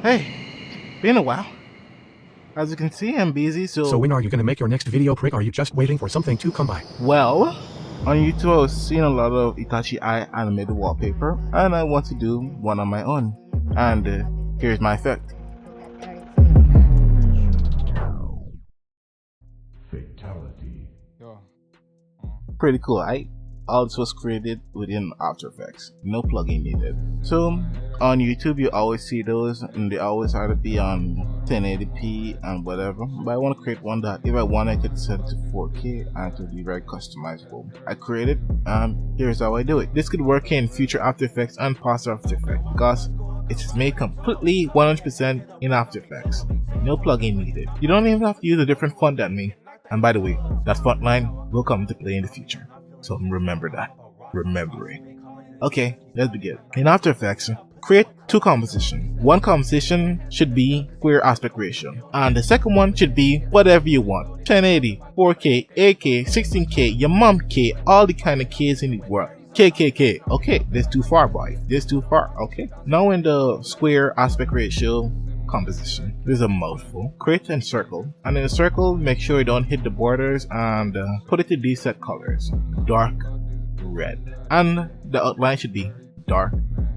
Hey, been a while. As you can see, I'm busy, So when are you gonna make your next video, prick? Are you just waiting for something to come by? Well, on YouTube I was seeing a lot of Itachi Eye animated wallpaper, and I want to do one on my own. And here's my effect. Fatality. Pretty cool, right? All this was created within After Effects, no plugin needed. So on YouTube you always see those, and they always either be on 1080p and whatever, but I want to create one that if I want I could set it to 4K and it would be very customizable. I created, and here's how I do it. This could work in future After Effects and past After Effects because it's made completely 100% in After Effects. No plugin needed. You don't even have to use a different font than me. And by the way, that font line will come into play in the future. So remember that. Remember it. Okay, let's begin. In After Effects, create two compositions. One composition should be square aspect ratio, and the second one should be whatever you want. 1080, 4K, 8K, 16K, your mom K, all the kind of Ks in the world. KKK. Okay, this too far, boy. This too far. Okay. Now in the square aspect ratio composition, there's a mouthful. Create a circle, and in the circle make sure you don't hit the borders, and put it to these set colors: dark red, and the outline should be dark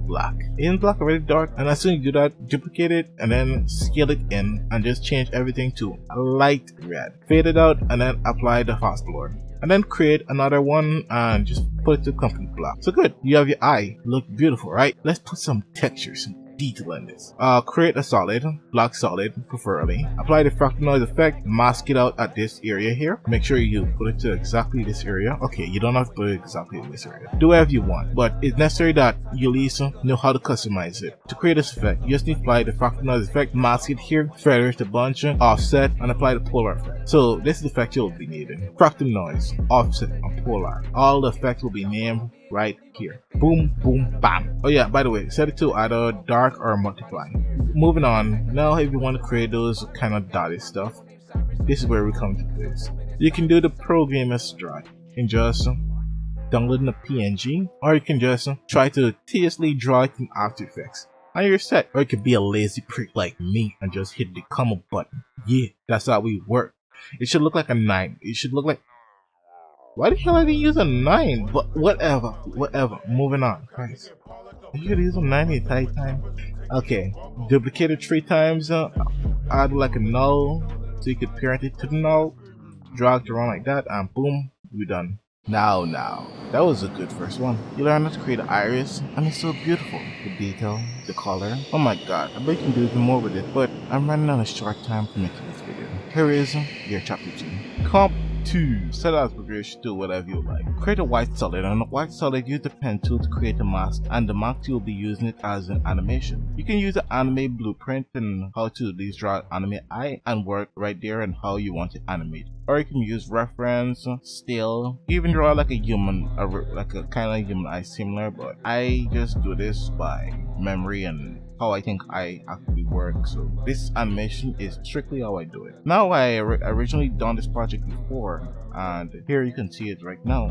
black. In black already dark, and as soon as you do that, duplicate it and then scale it in and just change everything to a light red. Fade it out and then apply the fast blur. And then create another one and just put it to complete black. So good, you have your eye. Look beautiful, right? Let's put some texture, some detail in this. Create a solid, black solid preferably. Apply the fractal noise effect, mask it out at this area here. Make sure you put it to exactly this area. Okay, you don't have to put it exactly in this area. Do whatever you want, but it's necessary that you at least know how to customize it. To create this effect, you just need to apply the fractal noise effect, mask it here, feather it a bunch, offset, and apply the polar effect. So this is the effect you'll be needing. Fractal noise, offset, and polar. All the effects will be named right here. Boom, boom, bam. Oh yeah, by the way, set it to either dark or multiply. Moving on, now if you want to create those kind of dotted stuff, this is where we come to place. You can do the program as drag and just download a PNG, or you can just try to tediously draw it in After Effects. And you're set. Or you could be a lazy prick like me and just hit the comma button. Yeah, that's how we work. It should look like a 9. It should look like... Why the hell I didn't use a 9? But whatever. Moving on. Christ. You could use a 9 the entire time. Okay. Duplicate it 3 times. Add like a null. So you could parent it to the null. Drag it around like that. And boom. We're done. Now. That was a good first one. You learned how to create an iris. And it's so beautiful. The detail. The color. Oh my god. I bet you can do even more with it. But I'm running on a short time for making this video. Here is your chapter 2. Comp 2. Set as progression to whatever you like. Create a white solid. On the white solid, use the pen tool to create a mask, and the mask tool will be using it as an animation. You can use the anime blueprint and how to at least draw anime eye and work right there on how you want to animate. Or you can use reference, still, even draw like a human, like a kind of human eye similar, but I just do this by memory and how I think I actually work. So this animation is strictly how I do it. Now I originally done this project before, and here you can see it right now.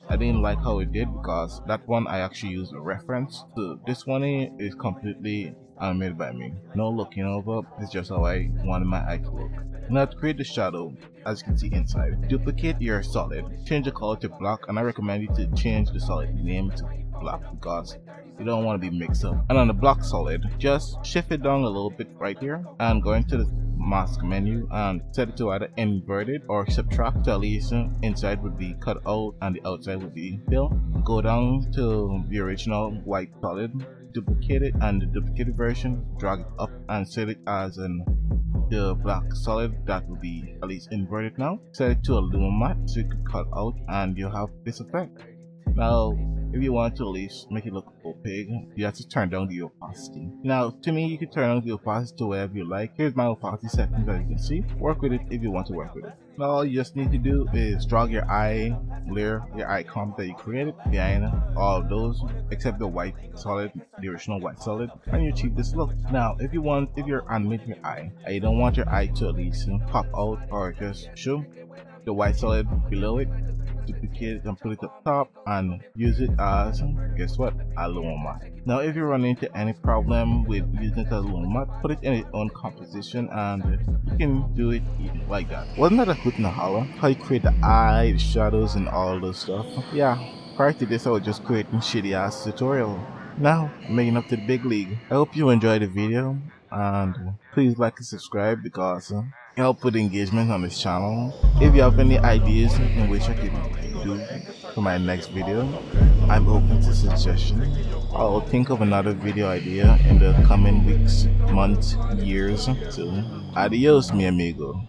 I didn't like how it did because that one I actually used a reference. So this one is completely animated by me. No looking over, it's just how I wanted my eye to look. Now to create the shadow, as you can see inside, duplicate your solid, change the color to black, and I recommend you to change the solid name to black because you don't want to be mixed up. And on the black solid, just shift it down a little bit right here and go into the mask menu and set it to either inverted or subtract, so at least inside would be cut out and the outside would be fill. Go down to the original white solid, duplicate it, and the duplicated version, drag it up and set it as the black solid that will be at least inverted now. Set it to a lumen matte so you can cut out and you have this effect. Now if you want to at least make it look opaque, you have to turn down the opacity. Now to me, you can turn down the opacity to wherever you like. Here's my opacity settings, as you can see. Work with it if you want to work with it. Now all you just need to do is drag your eye layer, your eye comp that you created behind all of those except the white solid, the original white solid, and you achieve this look. Now if you're animating your eye and you don't want your eye to at least pop out or just show, the white solid below it, duplicate it and put it up top, and use it as, guess what, a loan mat. Now if you run into any problem with using it as a loan mat, put it in its own composition and you can do it like that. Wasn't that a hoot and a holler? How you create the eye, the shadows and all those stuff? Yeah, prior to this I was just creating shitty ass tutorial. Now I'm making up to the big league. I hope you enjoyed the video and please like and subscribe because it helps with engagement on this channel. If you have any ideas in which I could do for my next video, I'm open to suggestions. I'll think of another video idea in the coming weeks, months, years. So adios mi amigo.